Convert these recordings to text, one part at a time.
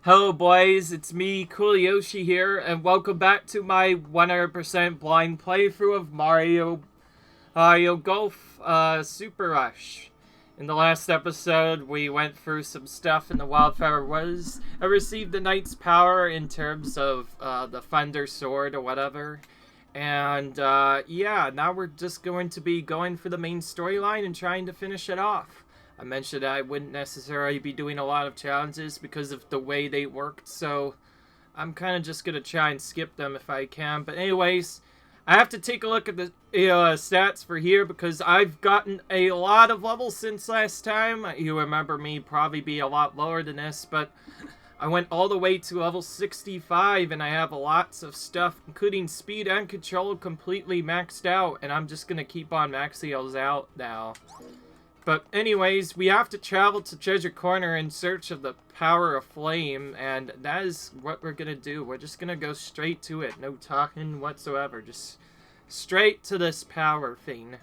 Hello boys, it's me, Coolioshi here, and welcome back to my 100% blind playthrough of Mario Golf Super Rush. In the last episode, we went through some stuff in the Wildflower Woods. I received the Knight's power in terms of the Thunder Sword or whatever. And yeah, now we're just going to be going for the main storyline and trying to finish it off. I mentioned I wouldn't necessarily be doing a lot of challenges because of the way they worked, so I'm kind of just going to try and skip them if I can. But anyways, I have to take a look at the stats for here because I've gotten a lot of levels since last time. You remember me probably be a lot lower than this, but I went all the way to level 65 and I have lots of stuff, including speed and control, completely maxed out, and I'm just going to keep on maxing those out now. But anyways, we have to travel to Treasure Corner in search of the Power of Flame, and that is what we're gonna do. We're just gonna go straight to it. No talking whatsoever. Just straight to this power thing.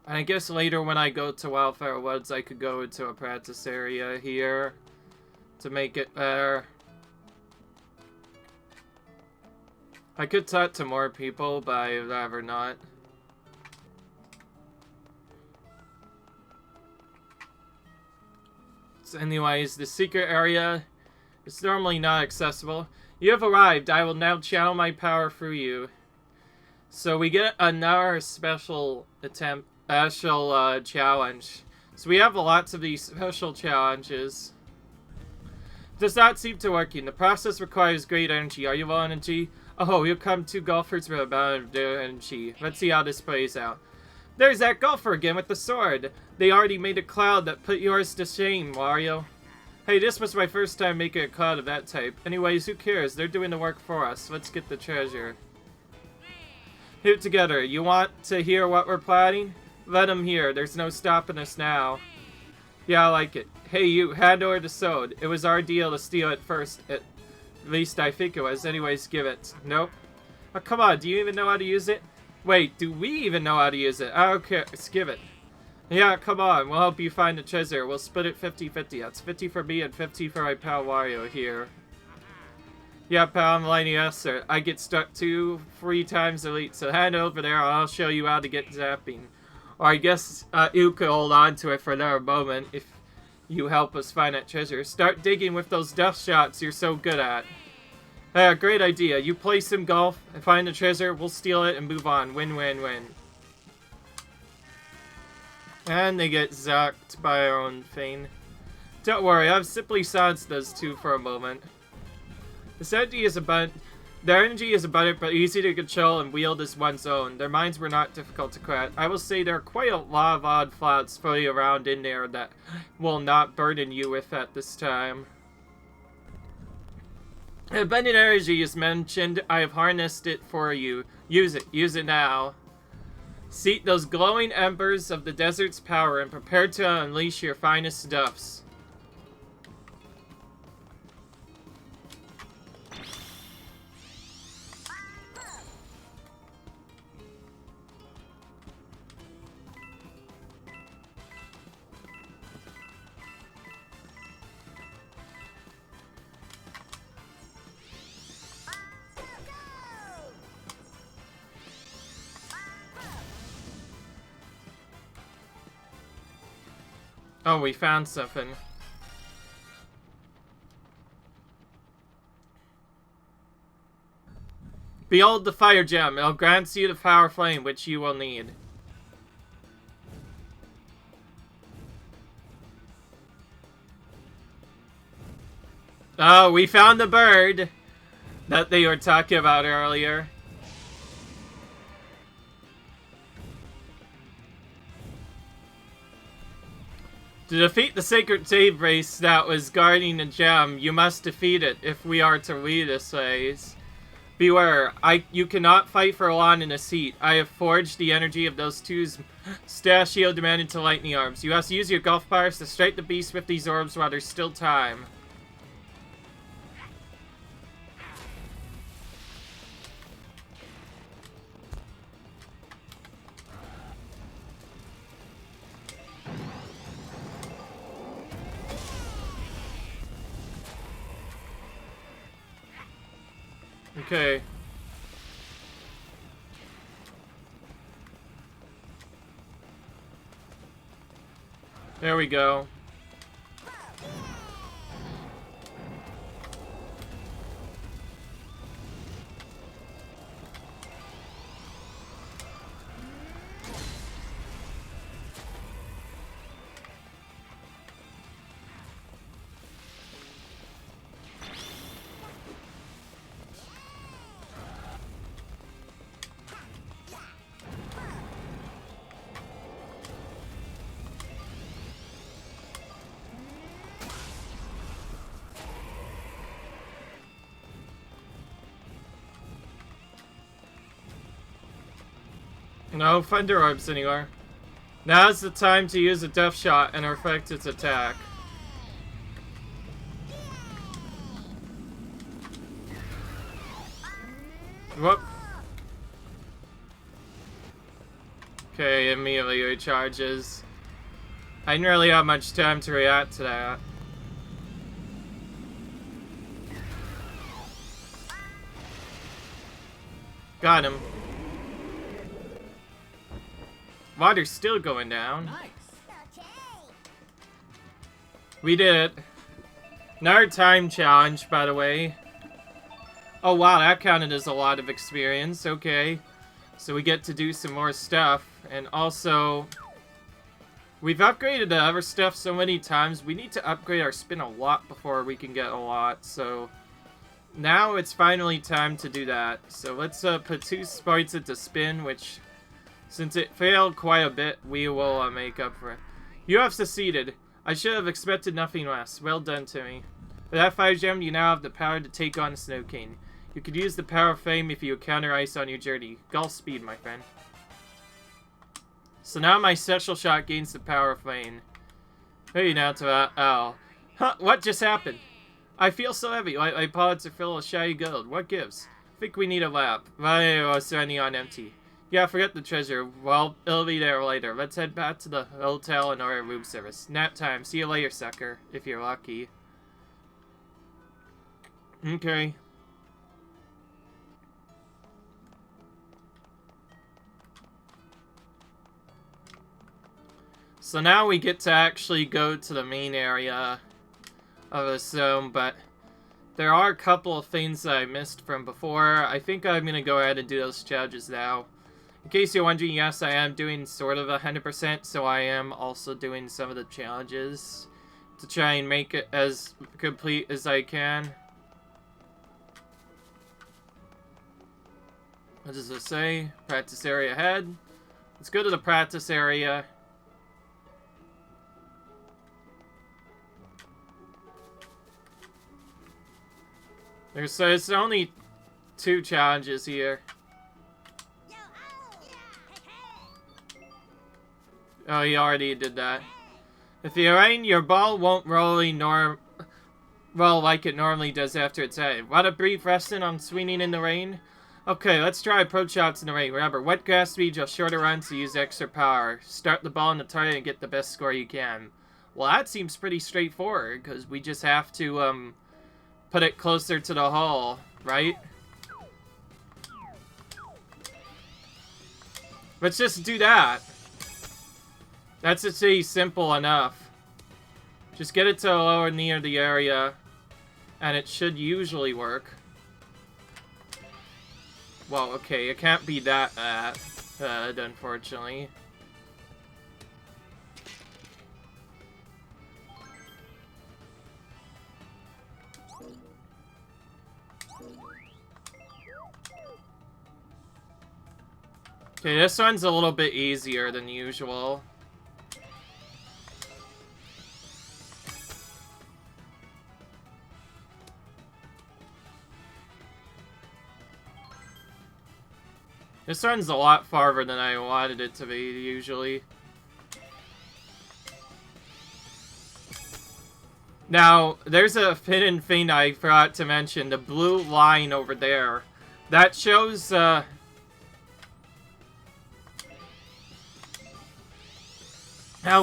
And I guess later when I go to Wildflower Woods, I could go into a practice area here to make it better. I could talk to more people, but I'd rather not. Anyways, the secret area is normally not accessible. You have arrived. I will now channel my power through you. So we get another special challenge. So we have lots of these special challenges. It does not seem to working. The process requires great energy. Are you low on energy? Oh, you'll come two golfers with a amount of their energy. Let's see how this plays out. There's that golfer again with the sword. They already made a cloud that put yours to shame, Wario. Hey, this was my first time making a cloud of that type. Anyways, who cares? They're doing the work for us. Let's get the treasure. Hit it together. You want to hear what we're planning? Let them hear. There's no stopping us now. Yeah, I like it. Hey, you, hand over the sword. It was our deal to steal it first. At least I think it was. Anyways, give it. Nope. Oh, come on. Do you even know how to use it? Wait, do we even know how to use it? I don't care. Let's give it. Yeah, come on. We'll help you find the treasure. We'll split it 50-50. That's 50 for me and 50 for my pal Wario here. Yeah, pal, I'm lining up, sir. I get stuck 2-3 times elite, so hand it over there. I'll show you how to get zapping. Or I guess you could hold on to it for another moment if you help us find that treasure. Start digging with those death shots you're so good at. Yeah, great idea. You play some golf and find the treasure, we'll steal it and move on. Win, win, win. And they get zapped by our own thing. Don't worry, I've simply silenced those two for a moment. Their energy is abundant but easy to control and wield as one's own. Their minds were not difficult to crack. I will say there are quite a lot of odd thoughts floating around in there that will not burden you with at this time. Abundant energy is mentioned. I have harnessed it for you. Use it. Use it now. Seek those glowing embers of the desert's power and prepare to unleash your finest stuffs. Oh, we found something. Behold the fire gem. It'll grant you the power flame which you will need. Oh, we found the bird that they were talking about earlier. To defeat the sacred Tave race that was guarding the gem, you must defeat it if we are to lead this ways. Beware, you cannot fight for long in a seat. I have forged the energy of those two Stachio demanded to lightning arms. You must use your golf powers to strike the beast with these orbs while there's still time. Okay. There we go. No Thunder Orbs anymore. Now's the time to use a Death Shot and affect its attack. Whoop. Okay, immediately recharges. I didn't really have much time to react to that. Got him. Water's still going down. Nice. We did it. Another time challenge, by the way. Oh wow, that counted as a lot of experience. Okay. So we get to do some more stuff. And also, we've upgraded the other stuff so many times. We need to upgrade our spin a lot before we can get a lot. So now it's finally time to do that. So let's put 2 sprites into spin, which, since it failed quite a bit, we will make up for it. You have succeeded. I should have expected nothing less. Well done, Timmy. With that fire gem, you now have the power to take on Snow King. You could use the power of flame if you encounter ice on your journey. Golf speed, my friend. So now my special shot gains the power of flame. Hey, now to that. Oh. Huh, what just happened? I feel so heavy. My pods are filled with shiny gold. What gives? I think we need a lap. Why was standing on empty? Yeah, forget the treasure. Well, it'll be there later. Let's head back to the hotel and order room service. Nap time. See you later, sucker. If you're lucky. Okay. So now we get to actually go to the main area of the zone, but there are a couple of things that I missed from before. I think I'm going to go ahead and do those challenges now. In case you're wondering, yes, I am doing sort of 100%, so I am also doing some of the challenges to try and make it as complete as I can. What does it say? Practice area ahead. Let's go to the practice area. There's only 2 challenges here. Oh, he already did that. If you rain, your ball won't roll like it normally does after it's hit. Want a brief lesson on swinging in the rain? Okay, let's try approach shots in the rain. Remember, wet grass speed, just shorter runs to use extra power. Start the ball in the target and get the best score you can. Well, that seems pretty straightforward, because we just have to, put it closer to the hole, right? Let's just do that. That's pretty simple enough. Just get it to lower near the area, and it should usually work. Well, okay, it can't be that bad, unfortunately. Okay, this one's a little bit easier than usual. This one's a lot farther than I wanted it to be, usually. Now, there's a hidden thing I forgot to mention. The blue line over there. That shows, how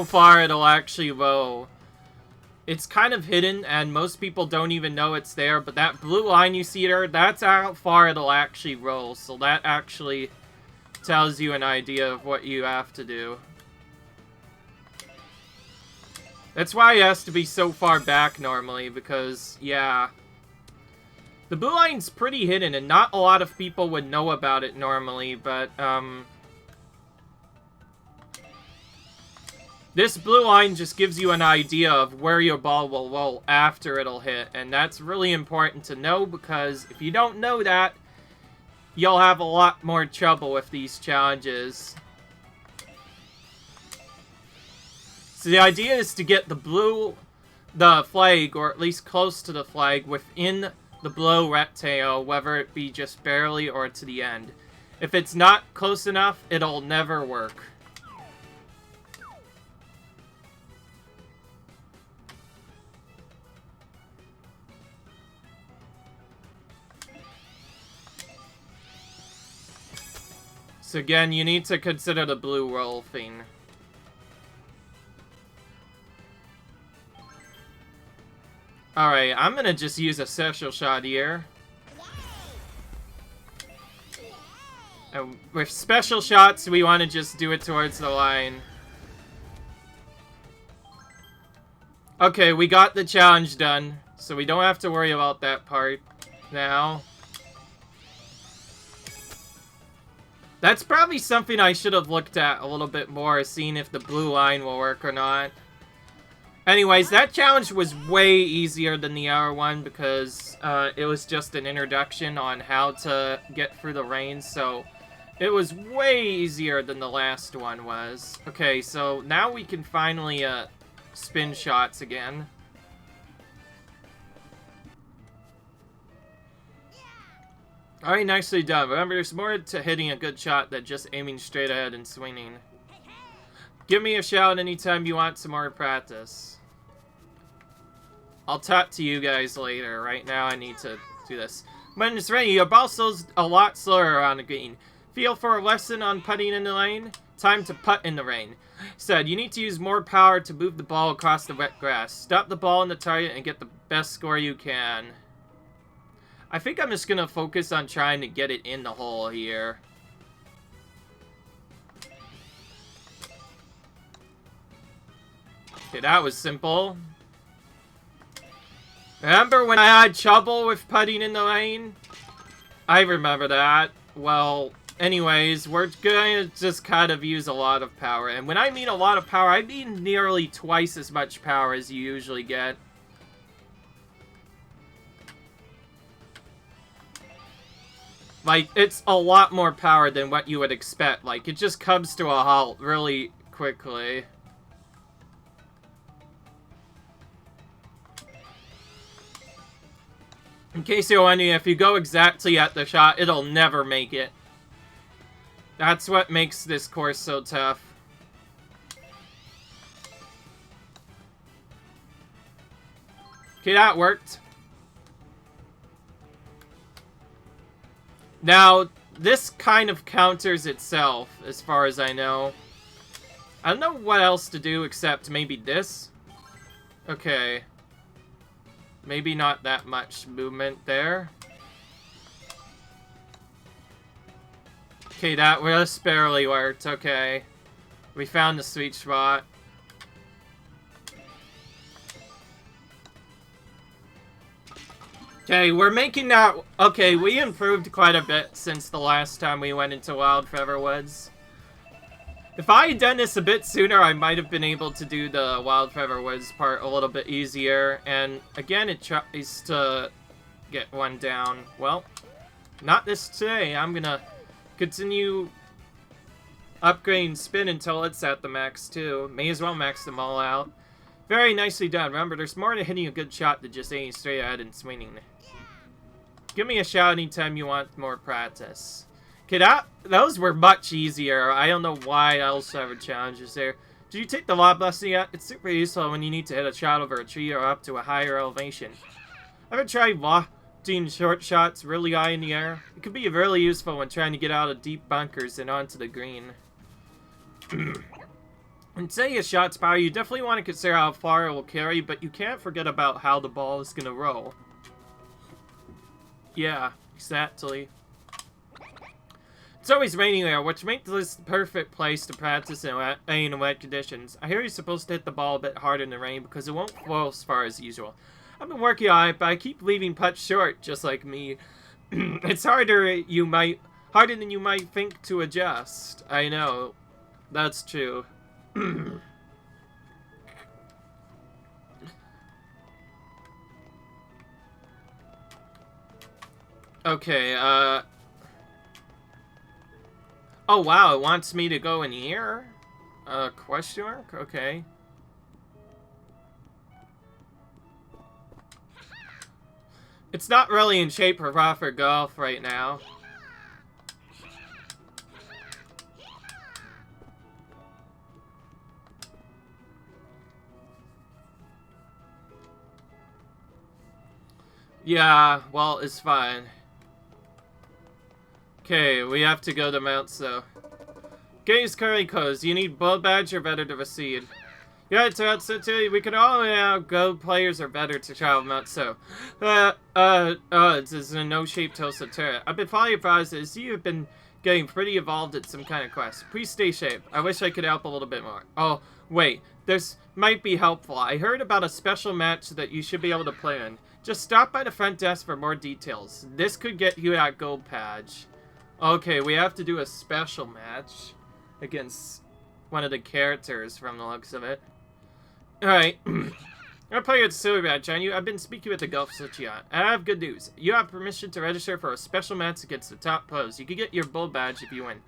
far it'll actually go. It's kind of hidden, and most people don't even know it's there, but that blue line you see there, that's how far it'll actually roll, so that actually tells you an idea of what you have to do. That's why it has to be so far back normally, because, yeah. The blue line's pretty hidden, and not a lot of people would know about it normally, but, this blue line just gives you an idea of where your ball will roll after it'll hit, and that's really important to know, because if you don't know that, you'll have a lot more trouble with these challenges. So the idea is to get the flag, or at least close to the flag, within the blue rectangle, whether it be just barely or to the end. If it's not close enough, it'll never work. So again, you need to consider the blue roll thing. Alright, I'm gonna just use a special shot here. And with special shots, we want to just do it towards the line. Okay, we got the challenge done, so we don't have to worry about that part now. That's probably something I should have looked at a little bit more, seeing if the blue line will work or not. Anyways, that challenge was way easier than the other one because it was just an introduction on how to get through the rain, so it was way easier than the last one was. Okay, so now we can finally spin shots again. Alright, nicely done. Remember, there's more to hitting a good shot than just aiming straight ahead and swinging. Give me a shout anytime you want some more practice. I'll talk to you guys later. Right now, I need to do this. When it's raining, your ball slows a lot slower around the green. Feel for a lesson on putting in the lane? Time to putt in the rain. Said, you need to use more power to move the ball across the wet grass. Stop the ball in the target and get the best score you can. I think I'm just gonna focus on trying to get it in the hole here. Okay, that was simple. Remember when I had trouble with putting in the lane? I remember that. Well, anyways, we're gonna just kind of use a lot of power. And when I mean a lot of power, I mean nearly twice as much power as you usually get. Like, it's a lot more power than what you would expect. Like, it just comes to a halt really quickly. In case you're wondering, if you go exactly at the shot, it'll never make it. That's what makes this course so tough. Okay, that worked. Now, this kind of counters itself, as far as I know. I don't know what else to do except maybe this. Okay. Maybe not that much movement there. Okay, that just barely worked. Okay. We found the sweet spot. Okay, we're making that... Okay, we improved quite a bit since the last time we went into Wild Feather Woods. If I had done this a bit sooner, I might have been able to do the Wild Feather Woods part a little bit easier. And again, it tries to get one down. Well, not this today. I'm gonna continue upgrading spin until it's at the max too. May as well max them all out. Very nicely done. Remember, there's more to hitting a good shot than just aiming straight ahead and swinging. Give me a shout anytime you want more practice. Okay, those were much easier. I don't know why else I have challenges there. Did you take the lob lesson yet? It's super useful when you need to hit a shot over a tree or up to a higher elevation. Ever tried lofting short shots really high in the air? It can be really useful when trying to get out of deep bunkers and onto the green. And say a shot's power, you definitely want to consider how far it will carry, but you can't forget about how the ball is going to roll. Yeah, exactly. It's always raining there, which makes this the perfect place to practice in rain and wet conditions. I hear you're supposed to hit the ball a bit harder in the rain because it won't flow as far as usual. I've been working on it, but I keep leaving putts short, just like me. It's harder than you might think to adjust. I know. That's true. Okay, oh wow, it wants me to go in here? Question mark? Okay. It's not really in shape for proper golf right now. Yeah, well, it's fine. Okay, we have to go to Mount So. Gaze curly closed. You need Bull Badge or better to recede. Yeah, it's out so too. We can all now go players are better to travel Mount So. This is a no-shape Tulsa turret. I've been following your process. You've been getting pretty involved in some kind of quest. Please stay safe. I wish I could help a little bit more. Oh, wait. This might be helpful. I heard about a special match that you should be able to play in. Just stop by the front desk for more details. This could get you that gold badge. Okay, we have to do a special match against one of the characters from the looks of it. Alright. I'll play with Silver Badge on you. I've been speaking with the Gulf Suchiat. I have good news. You have permission to register for a special match against the top pros. You can get your Bull Badge if you win.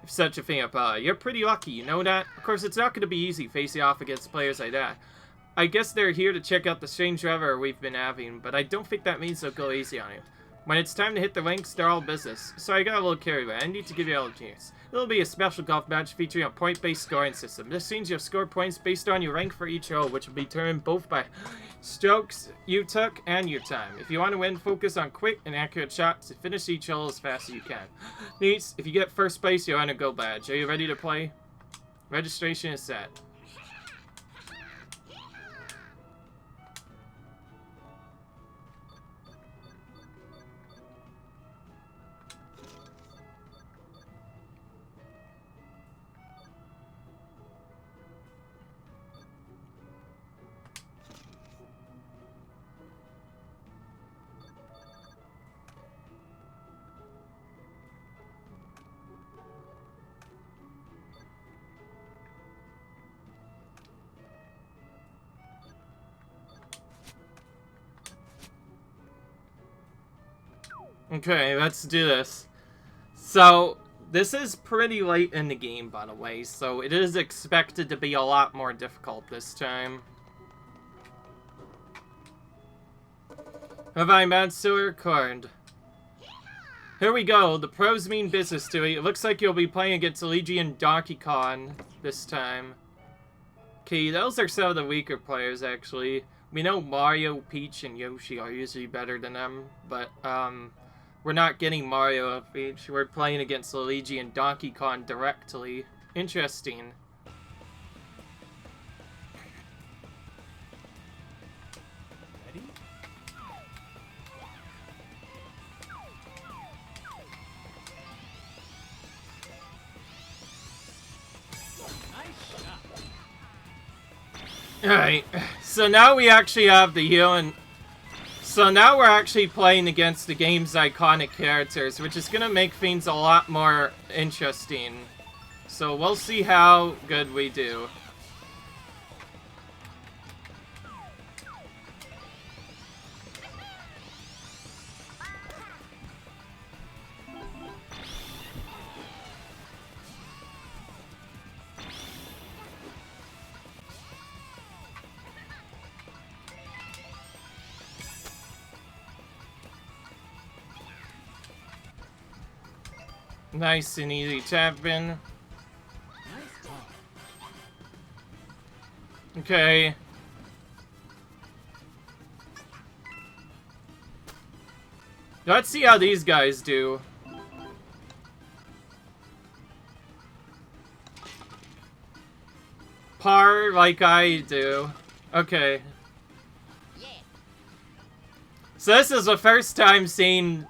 If such a thing applies. You're pretty lucky, you know that? Of course, it's not going to be easy facing off against players like that. I guess they're here to check out the strange weather we've been having, but I don't think that means they'll go easy on you. When it's time to hit the links, they're all business. So I got a little carried away. I need to give you all a chance. It'll be a special golf match featuring a point-based scoring system. This means you'll score points based on your rank for each hole, which will be determined both by strokes you took and your time. If you want to win, focus on quick and accurate shots to finish each hole as fast as you can. Neat. If you get first place, you'll earn a gold badge. Are you ready to play? Registration is set. Okay, let's do this. So, this is pretty late in the game, by the way, so it is expected to be a lot more difficult this time. Have I Matsur card? Here we go, the pros mean business to it. It looks like you'll be playing against Luigi and Donkey Kong this time. Okay, those are some of the weaker players, actually. We know Mario, Peach, and Yoshi are usually better than them, but, we're not getting Mario and Peach. We're playing against Luigi and Donkey Kong directly. Interesting. Ready? Nice shot. Alright, so now we actually have the heal and... So now we're actually playing against the game's iconic characters, which is going to make things a lot more interesting. So we'll see how good we do. Nice and easy tap-in. Nice ball. Okay. Let's see how these guys do. like I do. Okay. So this is the first time seeing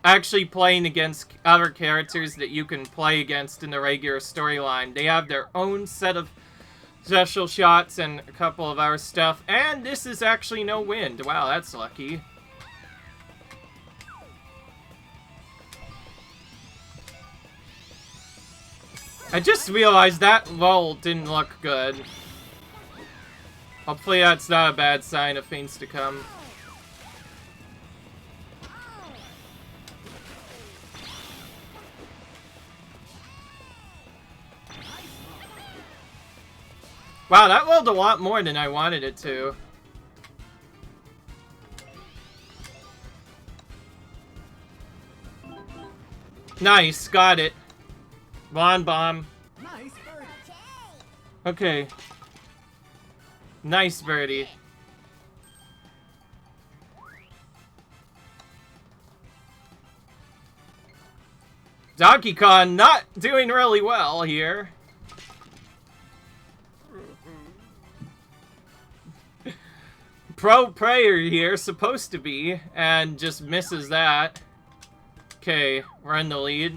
actually playing against other characters that you can play against in the regular storyline. They have their own set of special shots and a couple of our stuff, and this is actually no wind. Wow, that's lucky. I just realized that roll didn't look good. Hopefully that's not a bad sign of things to come. Wow, that rolled a lot more than I wanted it to. Nice, got it. Bon bomb. Nice birdie. Okay. Nice birdie. Donkey Kong not doing really well here. Pro player here, supposed to be, and just misses that. Okay, we're in the lead.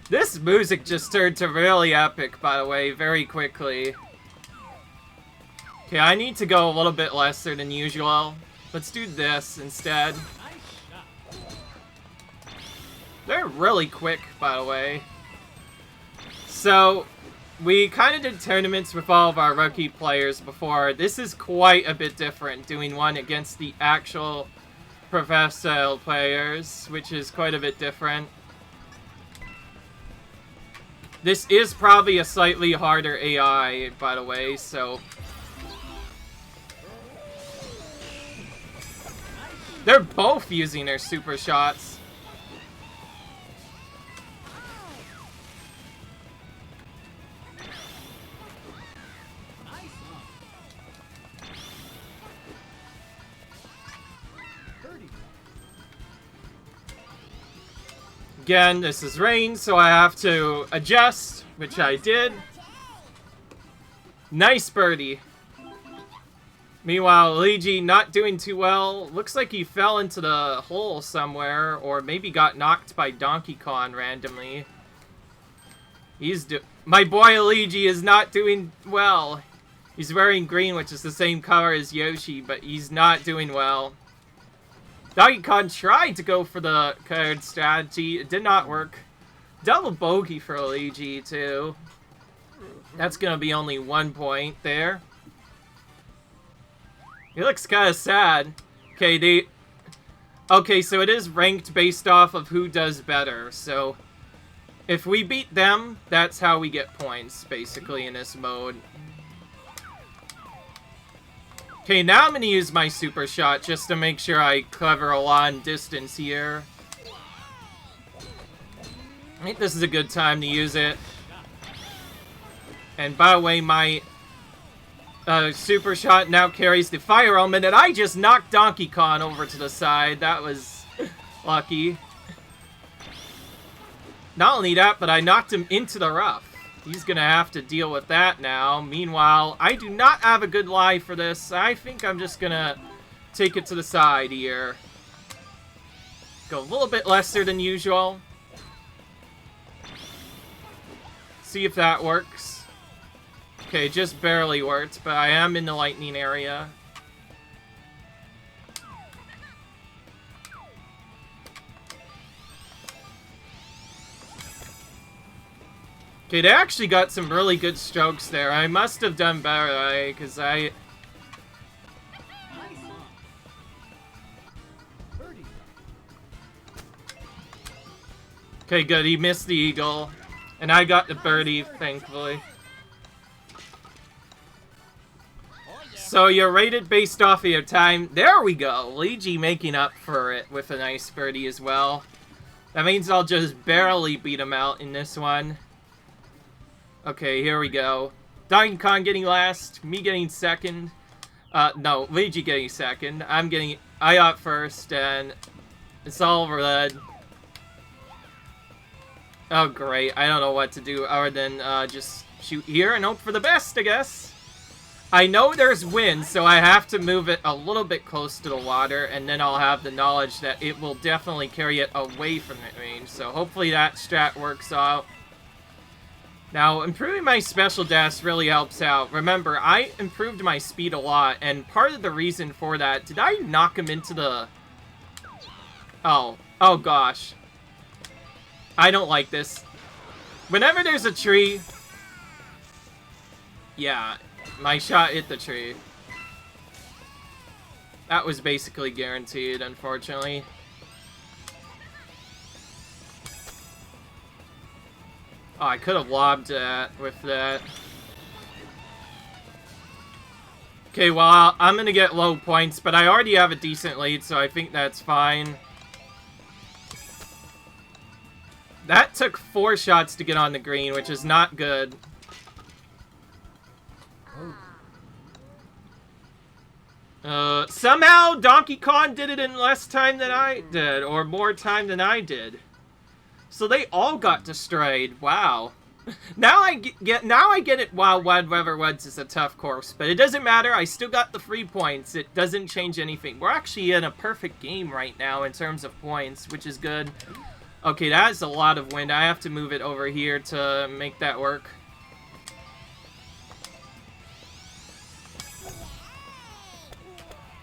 This music just turned to really epic, by the way, very quickly. Okay, I need to go a little bit lesser than usual. Let's do this instead. Nice shot. They're really quick, by the way. So, we kind of did tournaments with all of our rookie players before. This is quite a bit different, doing one against the actual professional players, which is quite a bit different. This is probably a slightly harder AI, by the way, so... They're both using their super shots. Nice one. Birdie. Again, this is rain, so I have to adjust, which I did. Nice birdie. Meanwhile, Luigi not doing too well. Looks like he fell into the hole somewhere, or maybe got knocked by Donkey Kong randomly. My boy Luigi is not doing well. He's wearing green, which is the same color as Yoshi, but he's not doing well. Donkey Kong tried to go for the card strategy. It did not work. Double bogey for Luigi, too. That's gonna be only 1 point there. He looks kind of sad. Okay, so it is ranked based off of who does better. So, if we beat them, that's how we get points, basically, in this mode. Okay, now I'm gonna use my super shot just to make sure I cover a long distance here. I think this is a good time to use it. And by the way, my super shot now carries the fire element, and I just knocked Donkey Kong over to the side. That was lucky. Not only that, but I knocked him into the rough. He's gonna have to deal with that now. Meanwhile, I do not have a good lie for this. I think I'm just gonna take it to the side here. Go a little bit lesser than usual. See if that works. Okay, just barely worked, but I am in the lightning area. Okay, they actually got some really good strokes there. I must have done better, right? Because I... Nice one. Birdie. Okay, good. He missed the eagle. And I got the birdie, thankfully. So you're rated based off of your time. There we go. Luigi making up for it with a nice birdie as well. That means I'll just barely beat him out in this one. Okay, here we go. Donkey Kong getting last, me getting second. No, Luigi getting second. I got first, and it's all red. Oh, great. I don't know what to do other than just shoot here and hope for the best, I guess. I know there's wind, so I have to move it a little bit close to the water, and then I'll have the knowledge that it will definitely carry it away from the range. So hopefully that strat works out. Now, improving my special dash really helps out. Remember, I improved my speed a lot, and part of the reason for that... Did I knock him into the... Oh gosh. I don't like this. Whenever there's a tree... Yeah, my shot hit the tree. That was basically guaranteed, unfortunately. Oh, I could have lobbed that with that. Okay, well, I'm gonna get low points, but I already have a decent lead, so I think that's fine. That took 4 shots to get on the green, which is not good. Somehow Donkey Kong did it in less time than I did, or more time than I did. So they all got destroyed. Wow. Now I get it. Wow, Wild River Woods is a tough course, but it doesn't matter. I still got the 3 points. It doesn't change anything. We're actually in a perfect game right now in terms of points, which is good. Okay, that is a lot of wind. I have to move it over here to make that work.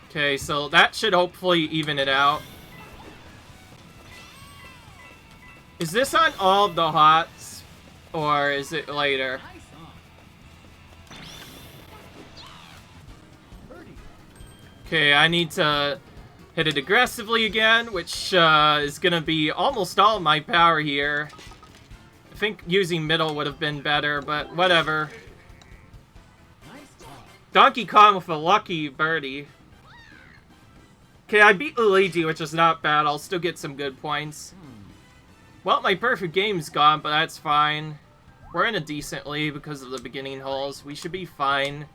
Okay, so that should hopefully even it out. Is this on all of the hots, or is it later? Nice on. Birdie. Okay, I need to hit it aggressively again, which is gonna be almost all my power here. I think using middle would have been better, but whatever. Nice on. Donkey Kong with a lucky birdie. Okay, I beat Luigi, which is not bad. I'll still get some good points. Well, my perfect game's gone, but that's fine. We're in a decent lead because of the beginning holes. We should be fine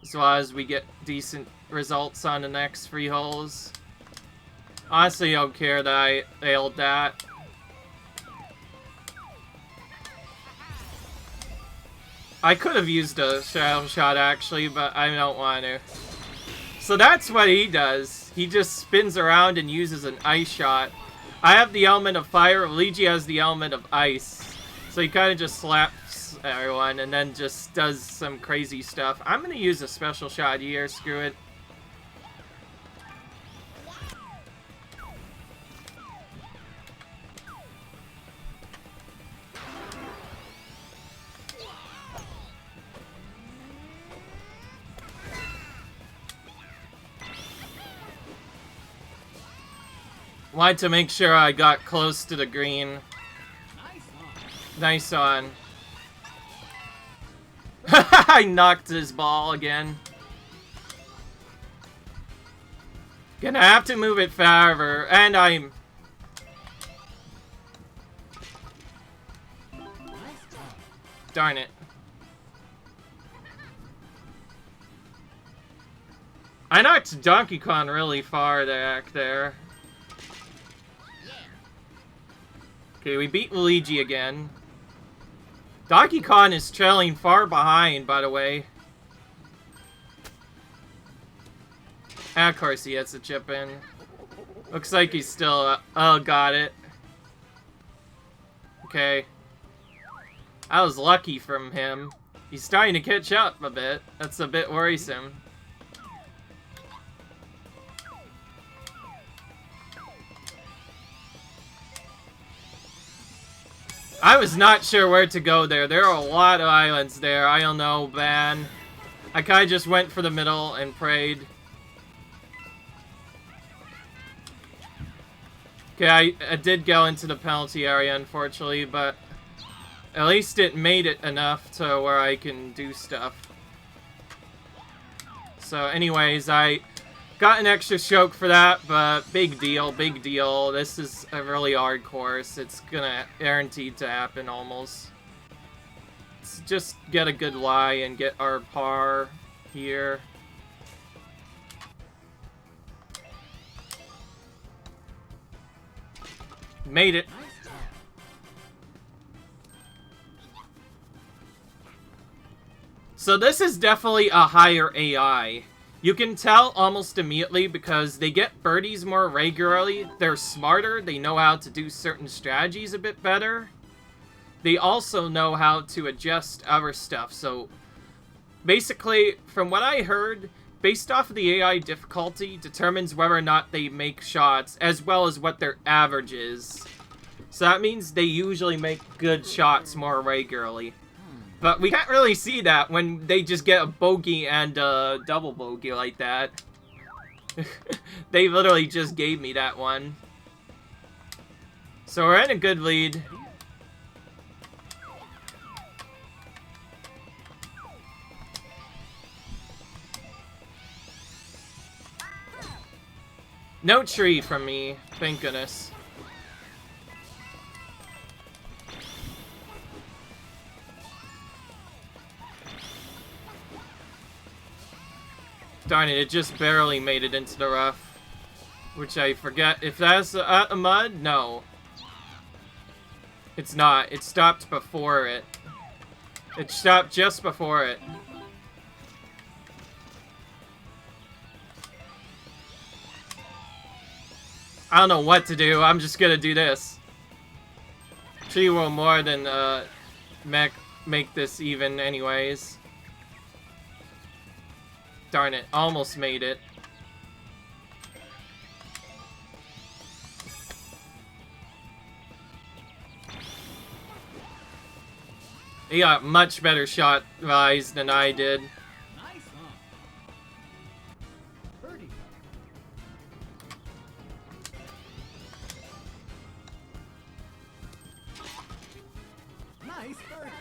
as long as we get decent results on the next 3 holes. Honestly, I don't care that I failed that. I could have used a shadow shot, actually, but I don't want to. So that's what he does. He just spins around and uses an ice shot. I have the element of fire, Luigi has the element of ice. So he kind of just slaps everyone and then just does some crazy stuff. I'm going to use a special shot here, screw it. Wanted to make sure I got close to the green. Nice on. Nice on. I knocked his ball again. Gonna have to move it farther, and I'm... Nice on. Darn it. I knocked Donkey Kong really far back there. Okay, we beat Luigi again. Donkey Kong is trailing far behind, by the way. And of course he has to chip in. Looks like he's still... oh, got it. Okay. I was lucky from him. He's starting to catch up a bit. That's a bit worrisome. I was not sure where to go there. There are a lot of islands there. I don't know, man. I kind of just went for the middle and prayed. Okay, I did go into the penalty area, unfortunately, but at least it made it enough to where I can do stuff. So anyways, I got an extra stroke for that, but big deal, big deal. This is a really hard course. It's gonna guaranteed to happen almost. Let's just get a good lie and get our par here. Made it. Nice on. So this is definitely a higher AI. You can tell almost immediately because they get birdies more regularly. They're smarter. They know how to do certain strategies a bit better. They also know how to adjust other stuff. So basically, from what I heard, based off of the AI difficulty determines whether or not they make shots, as well as what their average is. So that means they usually make good shots more regularly. But we can't really see that when they just get a bogey and a double bogey like that. They literally just gave me that one. So we're in a good lead. No tree from me, thank goodness. Darn it, it just barely made it into the rough. Which I forget. If that's a mud? No. It's not. It stopped before it. It stopped just before it. I don't know what to do. I'm just gonna do this. Tree will more than make this even anyways. Darn it, almost made it. He got much better shot rise than I did. Nice, huh? Birdie. Nice birdie.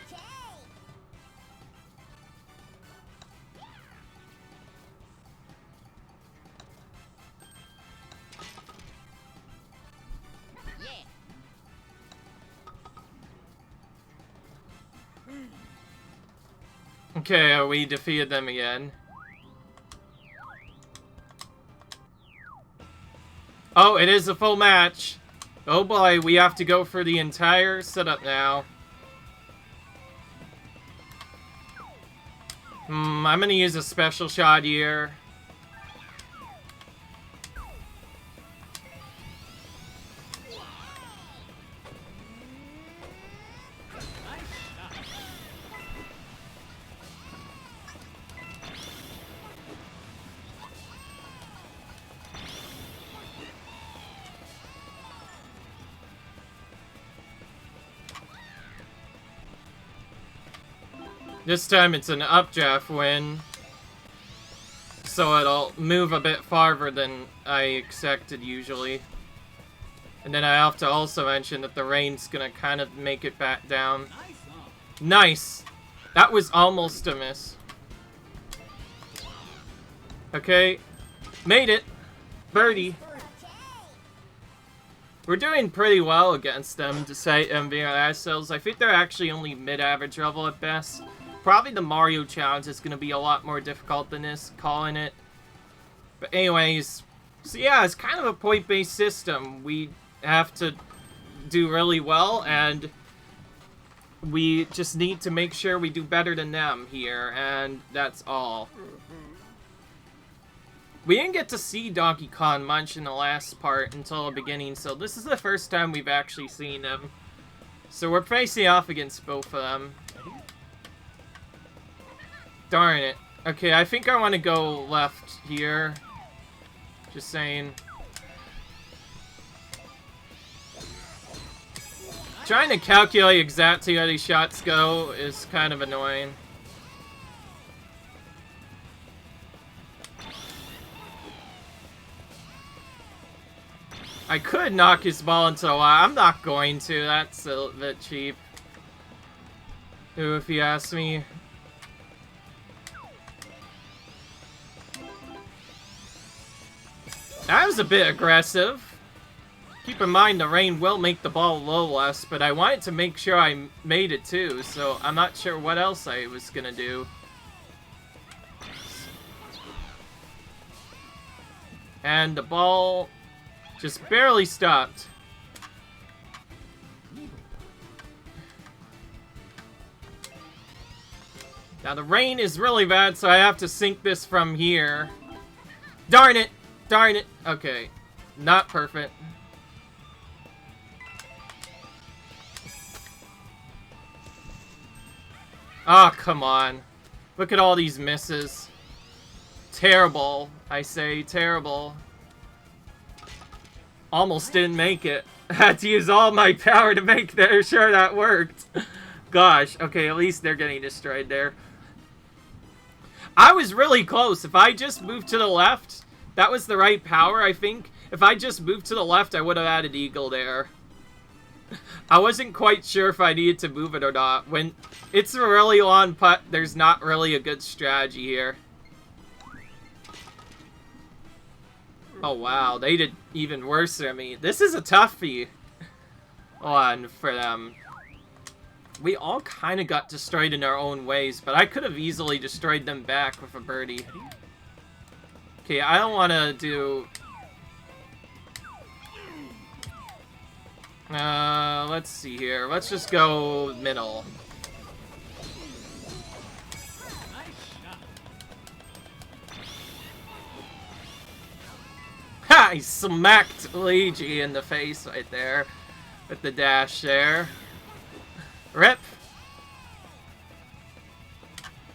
Okay, we defeated them again. Oh, it is a full match. Oh boy, we have to go for the entire setup now. I'm gonna use a special shot here. This time it's an updraft win, so it'll move a bit farther than I expected usually. And then I have to also mention that the rain's gonna kind of make it back down. Nice, huh? Nice! That was almost a miss. Okay, made it! Birdie! We're doing pretty well against them, despite them being our assholes. I think they're actually only mid-average level at best. Probably the Mario challenge is going to be a lot more difficult than this, calling it. But anyways, so yeah, it's kind of a point-based system. We have to do really well, and we just need to make sure we do better than them here, and that's all. We didn't get to see Donkey Kong much in the last part until the beginning, so this is the first time we've actually seen him. So we're facing off against both of them. Darn it. Okay, I think I want to go left here. Just saying. Trying to calculate exactly how these shots go is kind of annoying. I could knock his ball into the wall. I'm not going to. That's a bit cheap. Ooh, if you ask me. That was a bit aggressive. Keep in mind the rain will make the ball low less, but I wanted to make sure I made it too, so I'm not sure what else I was gonna do. And the ball just barely stopped. Now the rain is really bad, so I have to sink this from here. Darn it! Darn it! Okay. Not perfect. Ah, oh, come on. Look at all these misses. Terrible. I say terrible. Almost didn't make it. Had to use all my power to make sure that worked. Gosh. Okay, at least they're getting destroyed there. I was really close. If I just moved to the left, that was the right power, I think. If I just moved to the left, I would have added Eagle there. I wasn't quite sure if I needed to move it or not. When it's a really long putt, there's not really a good strategy here. Oh wow, they did even worse than me. This is a toughie one for them. We all kind of got destroyed in our own ways, but I could have easily destroyed them back with a birdie. Okay, I don't want to do... let's see here. Let's just go middle. Ha! I smacked Luigi in the face right there with the dash there. Rip.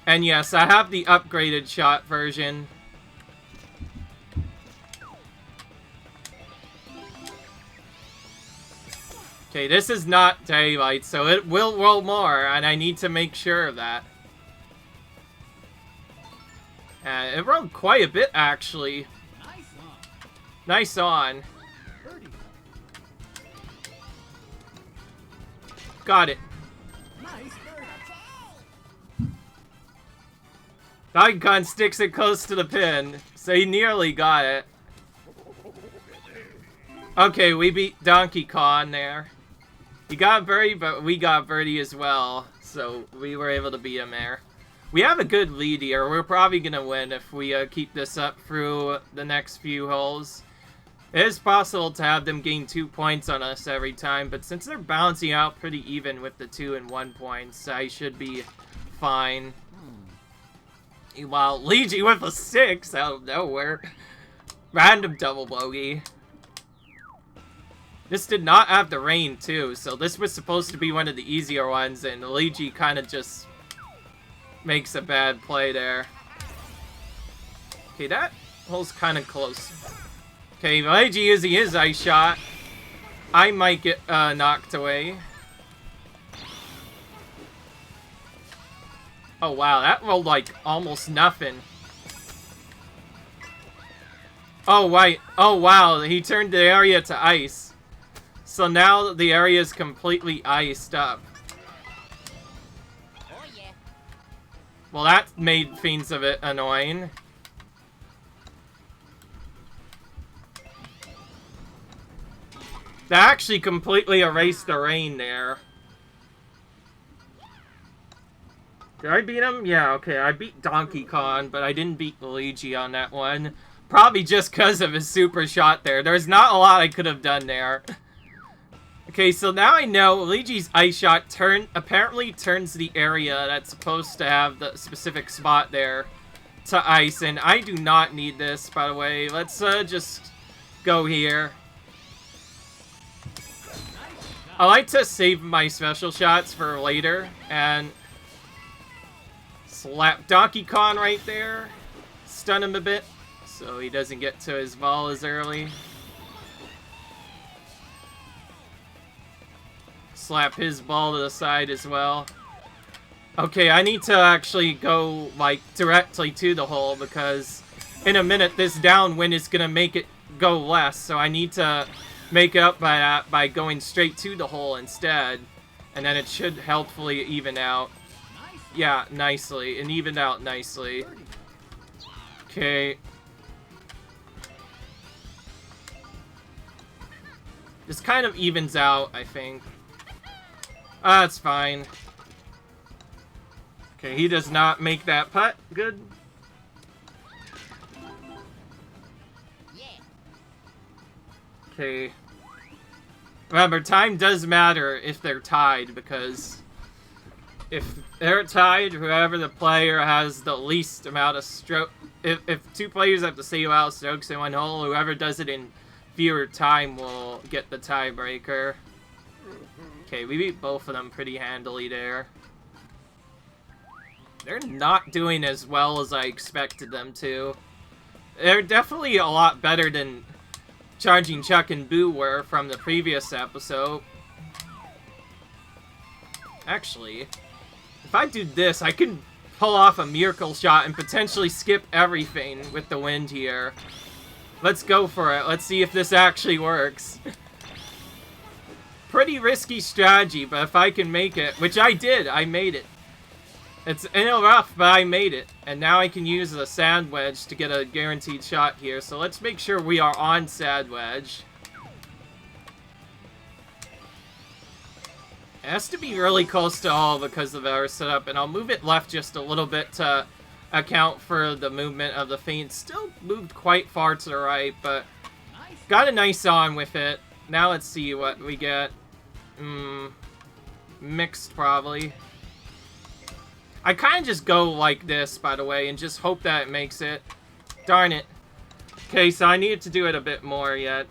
And yes, I have the upgraded shot version. Okay, this is not daylight, so it will roll more, and I need to make sure of that. It rolled quite a bit, actually. Nice on. Got it. Donkey Kong sticks it close to the pin, so he nearly got it. Okay, we beat Donkey Kong there. He got birdie, but we got birdie as well, so we were able to beat him there. We have a good lead here. We're probably going to win if we keep this up through the next few holes. It is possible to have them gain 2 points on us every time, but since they're balancing out pretty even with the 2 and 1 points, I should be fine. Wow, Luigi with a 6 out of nowhere. Random double bogey. This did not have the rain, too, so this was supposed to be one of the easier ones, and Luigi kind of just makes a bad play there. Okay, that hole's kind of close. Okay, Luigi using his ice shot. I might get knocked away. Oh wow, that rolled like almost nothing. Oh right. Oh wow, he turned the area to ice. So now the area is completely iced up. Oh yeah. Well, that made things a bit annoying. That actually completely erased the rain there. Did I beat him? Yeah, okay, I beat Donkey Kong, but I didn't beat Luigi on that one. Probably just because of his super shot there. There's not a lot I could have done there. Okay, so now I know Luigi's ice shot apparently turns the area that's supposed to have the specific spot there to ice, and I do not need this, by the way. Let's just go here. I like to save my special shots for later, and slap Donkey Kong right there. Stun him a bit, so he doesn't get to his ball as early. Slap his ball to the side as well. Okay, I need to actually go, like, directly to the hole, because in a minute this downwind is going to make it go less, so I need to make it up by that by going straight to the hole instead, and then it should helpfully even out. Yeah, nicely. And evened out nicely. Okay. This kind of evens out, I think. That's fine. Okay, he does not make that putt. Good. Okay. Remember, time does matter if they're tied, because if they're tied, whoever the player has the least amount of stroke... If two players have the same amount of strokes in one hole, whoever does it in fewer time will get the tiebreaker. Okay, we beat both of them pretty handily there. They're not doing as well as I expected them to. They're definitely a lot better than Charging Chuck and Boo were from the previous episode. Actually, if I do this, I can pull off a miracle shot and potentially skip everything with the wind here. Let's go for it. Let's see if this actually works. Pretty risky strategy, but if I can make it, which I did, I made it. It's in a rough, but I made it. And now I can use the sand wedge to get a guaranteed shot here. So let's make sure we are on sand wedge. It has to be really close to all because of our setup, and I'll move it left just a little bit to account for the movement of the feint. Still moved quite far to the right, but got a nice on with it. Now let's see what we get. Mixed, probably. I kind of just go like this, by the way, and just hope that it makes it. Darn it. Okay, so I needed to do it a bit more yet.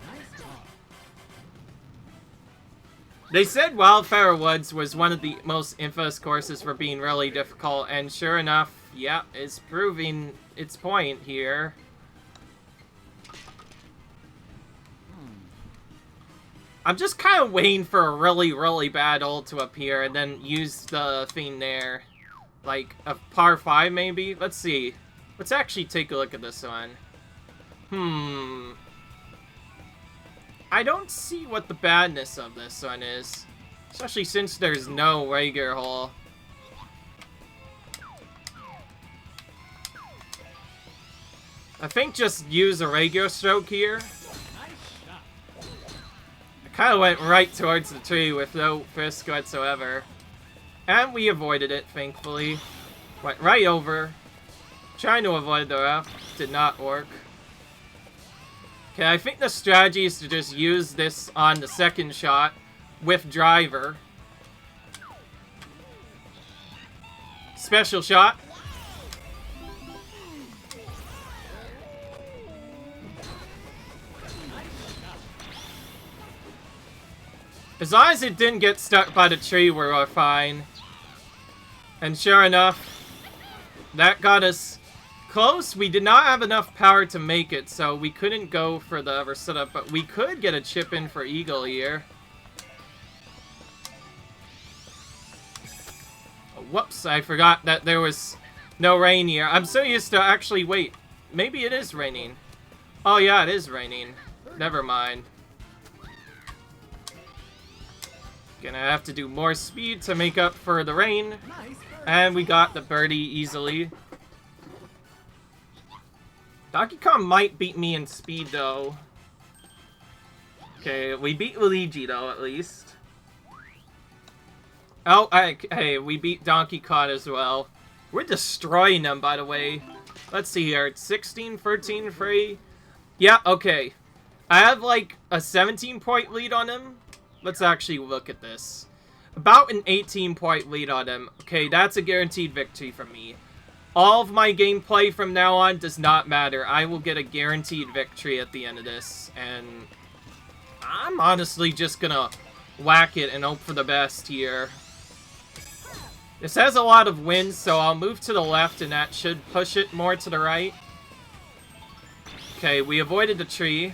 They said Wildfire Woods was one of the most infamous courses for being really difficult, and sure enough, yeah, it's proving its point here. I'm just kind of waiting for a really, really bad ult to appear and then use the thing there. Like a par 5 maybe? Let's see. Let's actually take a look at this one. I don't see what the badness of this one is. Especially since there's no regular hole. I think just use a regular stroke here. I kind of went right towards the tree with no risk whatsoever. And we avoided it, thankfully. Went right over. Trying to avoid the rough. Did not work. Okay, I think the strategy is to just use this on the second shot with driver. Special shot. As long as it didn't get stuck by the tree, we're fine. And sure enough, that got us close. We did not have enough power to make it, so we couldn't go for the other setup, but we could get a chip in for Eagle here. Oh, whoops, I forgot that there was no rain here. I'm so used to actually, wait, maybe it is raining. Oh yeah, it is raining. Never mind. Gonna have to do more speed to make up for the rain. And we got the birdie easily. Donkey Kong might beat me in speed, though. Okay, we beat Luigi, though, at least. Oh, hey, we beat Donkey Kong as well. We're destroying them, by the way. Let's see here. It's 16, 13, free. Yeah, okay. I have, like, a 17-point lead on him. Let's actually look at this. About an 18-point lead on him. Okay, that's a guaranteed victory for me. All of my gameplay from now on does not matter. I will get a guaranteed victory at the end of this. And I'm honestly just gonna whack it and hope for the best here. This has a lot of wind, so I'll move to the left and that should push it more to the right. Okay, we avoided the tree.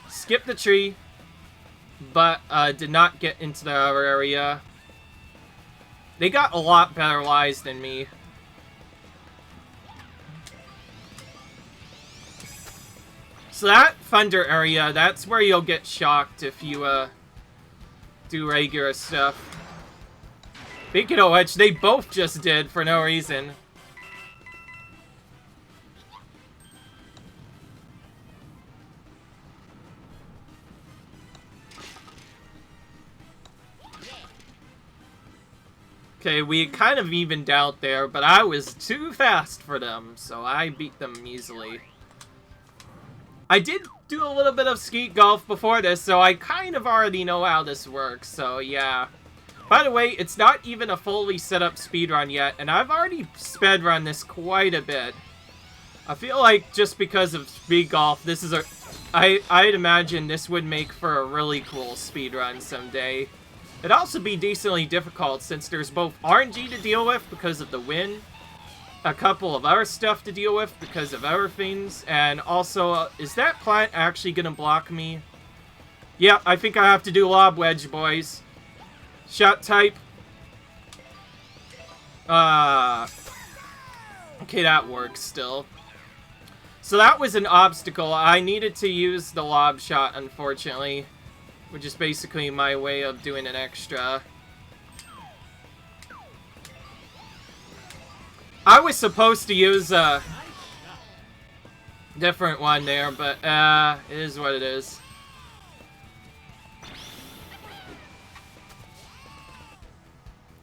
Skipped the tree. But did not get into the other area. They got a lot better lies than me. So that thunder area, that's where you'll get shocked if you do regular stuff. Speaking of which, they both just did for no reason. Okay, we kind of evened out there, but I was too fast for them, so I beat them easily. I did do a little bit of skeet golf before this, so I kind of already know how this works, so yeah. By the way, it's not even a fully set up speedrun yet, and I've already speedrun this quite a bit. I feel like just because of Speed Golf, this is a... I'd imagine this would make for a really cool speedrun someday. It'd also be decently difficult since there's both RNG to deal with because of the wind, a couple of other stuff to deal with because of other things, and also, is that plant actually gonna block me? Yeah, I think I have to do Lob Wedge, boys. Shot type. Okay, that works still. So that was an obstacle. I needed to use the lob shot, unfortunately. Which is basically my way of doing an extra. I was supposed to use a different one there, but it is what it is.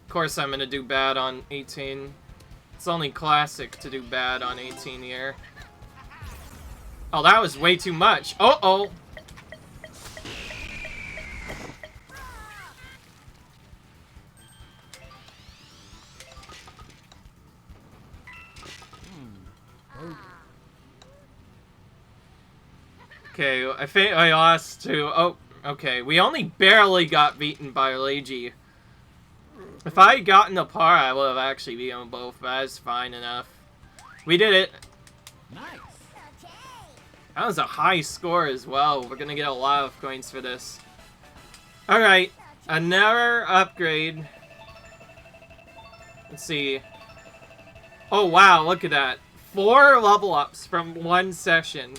Of course I'm gonna do bad on 18. It's only classic to do bad on 18 here. Oh, that was way too much. Uh-oh! Okay, I think I lost to... Oh, okay. We only barely got beaten by Leiji. If I had gotten a par, I would have actually beaten them both, but that's fine enough. We did it. Nice. That was a high score as well. We're gonna get a lot of coins for this. Alright, another upgrade. Let's see. Oh wow, look at that. 4 level ups from 1 session.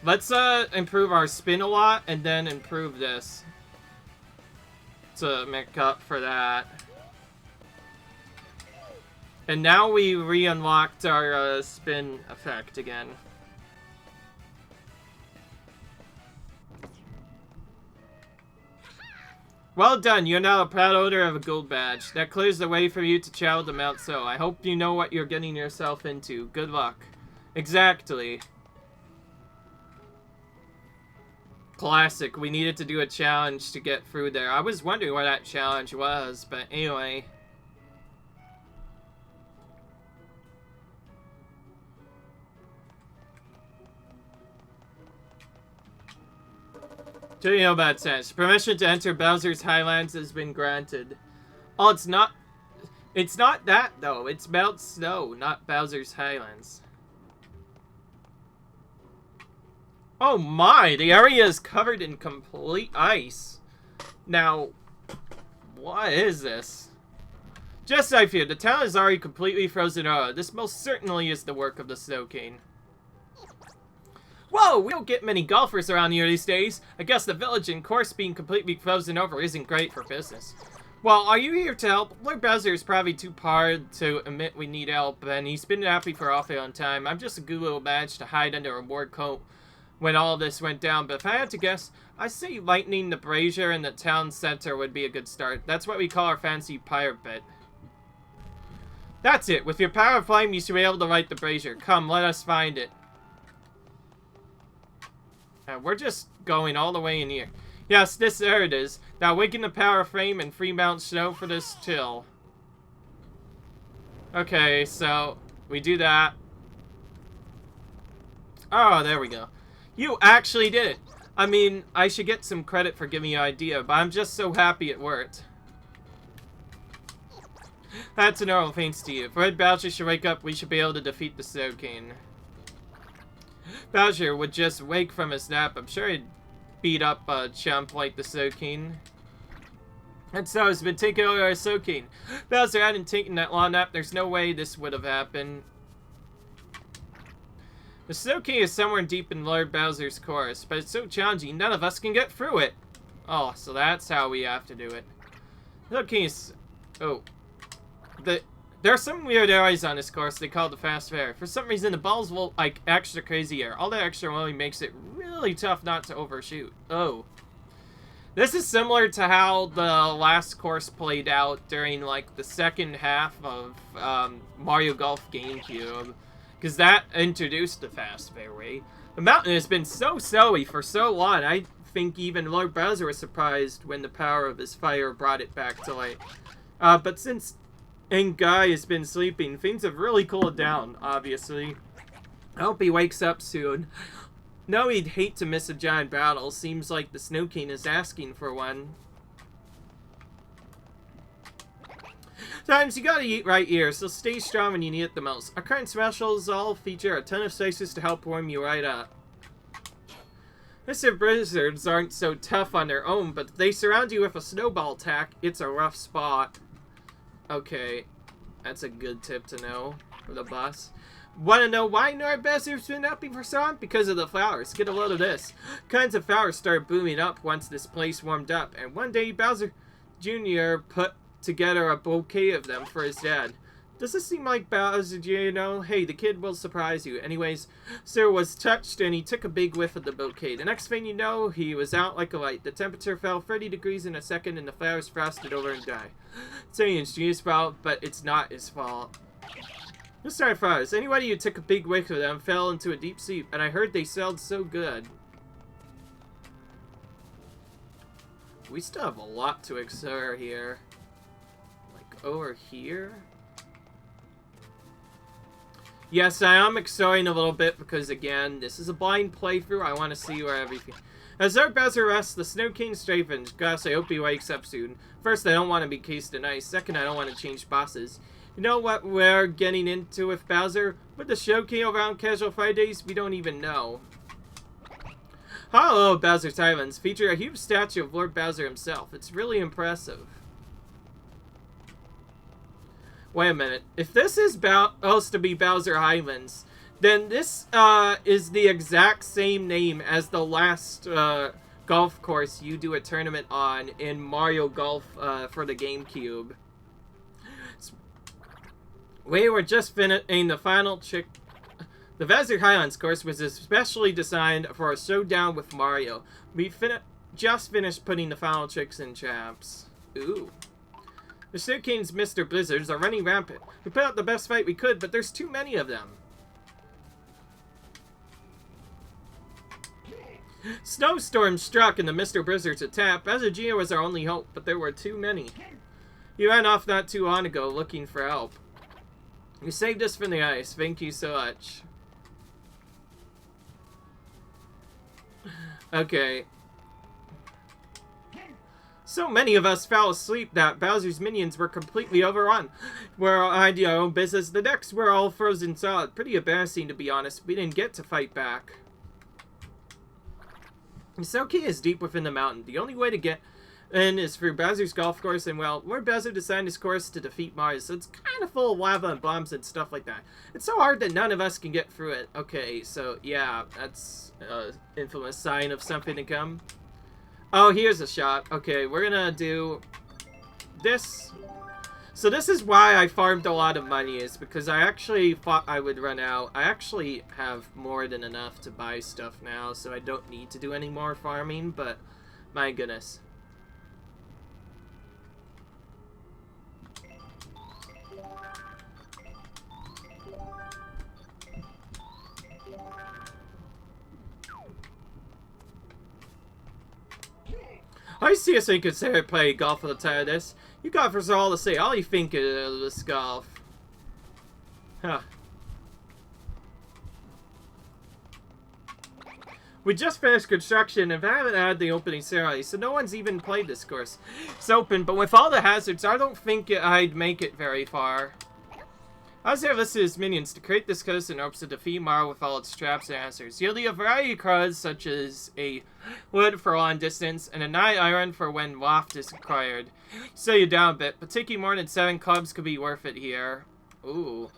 Let's improve our spin a lot and then improve this to make up for that. And now we re-unlocked our spin effect again. Well done, you're now a proud owner of a gold badge. That clears the way for you to travel to Mount So. I hope you know what you're getting yourself into. Good luck. Exactly. Classic. We needed to do a challenge to get through there. I was wondering what that challenge was, but anyway. Do you know about sense? Permission to enter Bowser's Highlands has been granted. Oh, it's not that though. It's Mount Snow, not Bowser's Highlands. Oh my, the area is covered in complete ice. Now, what is this? Just I fear, the town is already completely frozen over. This most certainly is the work of the Snow King. Whoa, we don't get many golfers around here these days. I guess the village and course being completely frozen over isn't great for business. Well, are you here to help? Lord Bowser is probably too hard to admit we need help, and he's been happy for awfully long time. I'm just a good little badge to hide under a ward coat when all this went down, but if I had to guess, I say lightning the brazier in the town center would be a good start. That's what we call our fancy pirate bit. That's it. With your power of flame, you should be able to light the brazier. Come, let us find it. We're just going all the way in here. Yes, there it is. Now awaken the power frame and free Mount Snow for this till. Okay, so we do that. Oh, there we go. You actually did it. I mean, I should get some credit for giving you an idea, but I'm just so happy it worked. That's an oral thanks to you. If Red Bowser should wake up, we should be able to defeat the Snow King. Bowser would just wake from his nap. I'm sure he'd beat up a chump like the Snow King. And so has been taking over our Snow King. Bowser hadn't taken that long nap. There's no way this would have happened. The Snow King is somewhere deep in Lord Bowser's course, but it's so challenging, none of us can get through it. Oh, so that's how we have to do it. Snow King is... Oh. There are some weird areas on this course they call the fast fair. For some reason, the balls will, like, extra crazy air. All that extra only makes it really tough not to overshoot. Oh. This is similar to how the last course played out during, like, the second half of Mario Golf GameCube. Because that introduced the fast fairway. The mountain has been so snowy for so long. I think even Lord Bowser was surprised when the power of his fire brought it back to light. But since Ngai has been sleeping, things have really cooled down, obviously. I hope he wakes up soon. No, he'd hate to miss a giant battle. Seems like the Snow King is asking for one. Times you gotta eat right here, so stay strong when you need it the most. Our current specials all feature a ton of slices to help warm you right up. Mr. Blizzards aren't so tough on their own, but if they surround you with a snowball attack, it's a rough spot. Okay, that's a good tip to know for the boss. Want to know why Lord Bowser's been upping for so long? Because of the flowers. Get a load of this. Kinds of flowers started booming up once this place warmed up, and one day Bowser Jr. put together a bouquet of them for his dad. Does this seem like Bowser Jr.? Hey, the kid will surprise you. Anyways, Sir was touched and he took a big whiff of the bouquet. The next thing you know, he was out like a light. The temperature fell 30 degrees in a second and the flowers frosted over and died. Saying it's Genius' fault, but it's not his fault. Just started flowers. Anybody who took a big whiff of them fell into a deep sleep, and I heard they smelled so good. We still have a lot to explore here. Over here? Yes, I am exploring a little bit because, again, this is a blind playthrough. I want to see where everything... As Lord Bowser rests, the Snow King strafens. Gosh, I hope he wakes up soon. First, I don't want to be cased in ice. Second, I don't want to change bosses. You know what we're getting into with Bowser? With the Snow King around Casual Fridays, we don't even know. Hello, Bowser's Islands feature a huge statue of Lord Bowser himself. It's really impressive. Wait a minute. If this is supposed to be Bowser Highlands, then this is the exact same name as the last golf course you do a tournament on in Mario Golf for the GameCube. We were just finishing the final trick. The Bowser Highlands course was especially designed for a showdown with Mario. We just finished putting the final tricks in, chaps. Ooh. The Snow King's Mr. Blizzards are running rampant. We put out the best fight we could, but there's too many of them. Snowstorm struck and the Mr. Blizzards attacked. Bowser Jr. was our only hope, but there were too many. He ran off not too long ago looking for help. You saved us from the ice. Thank you so much. Okay. So many of us fell asleep that Bowser's minions were completely overrun. We're on our own business. The next we're all frozen solid. Pretty embarrassing, to be honest. We didn't get to fight back. The Snow King is deep within the mountain. The only way to get in is through Bowser's golf course, and well, Lord Bowser designed his course to defeat Mario, so it's kind of full of lava and bombs and stuff like that. It's so hard that none of us can get through it. Okay, so yeah, that's an infamous sign of something to come. Oh, here's a shot. Okay, we're gonna do this. So this is why I farmed a lot of money, is because I actually thought I would run out. I actually have more than enough to buy stuff now, so I don't need to do any more farming, but my goodness. I seriously consider playing golf for the time of this. You golfers are all the same. All you think of this golf. Huh. We just finished construction and haven't had the opening ceremony, so no one's even played this course. It's open, but with all the hazards, I don't think I'd make it very far. Bowser listed his minions to create this coast in hopes to defeat Mario with all its traps and answers, yielding a variety of cards such as a wood for long distance and a night iron for when waft is required. Slow you down a bit, but taking more than 7 clubs could be worth it here. Ooh.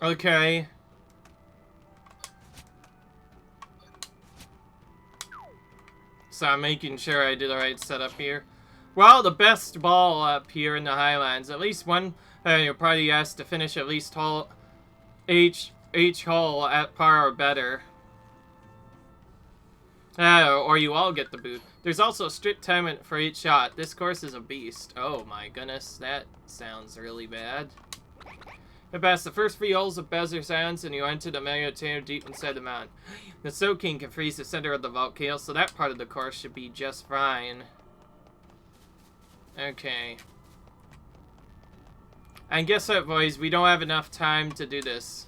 Okay. So I'm making sure I do the right setup here. Well, the best ball up here in the Highlands. At least one, you'll probably asked to finish at least hole, each hole at par or better. Or you all get the boot. There's also a strict time for each shot. This course is a beast. Oh my goodness, that sounds really bad. You pass the first 3 holes of Bezier Sands and you enter the Mega Container deep inside the mountain. The Snow King can freeze the center of the volcano, so that part of the course should be just fine. Okay. And guess what, boys? We don't have enough time to do this.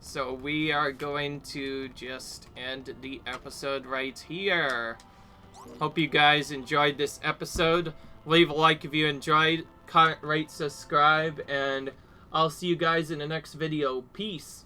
So we are going to just end the episode right here. Hope you guys enjoyed this episode. Leave a like if you enjoyed. Comment, rate, subscribe, and I'll see you guys in the next video. Peace.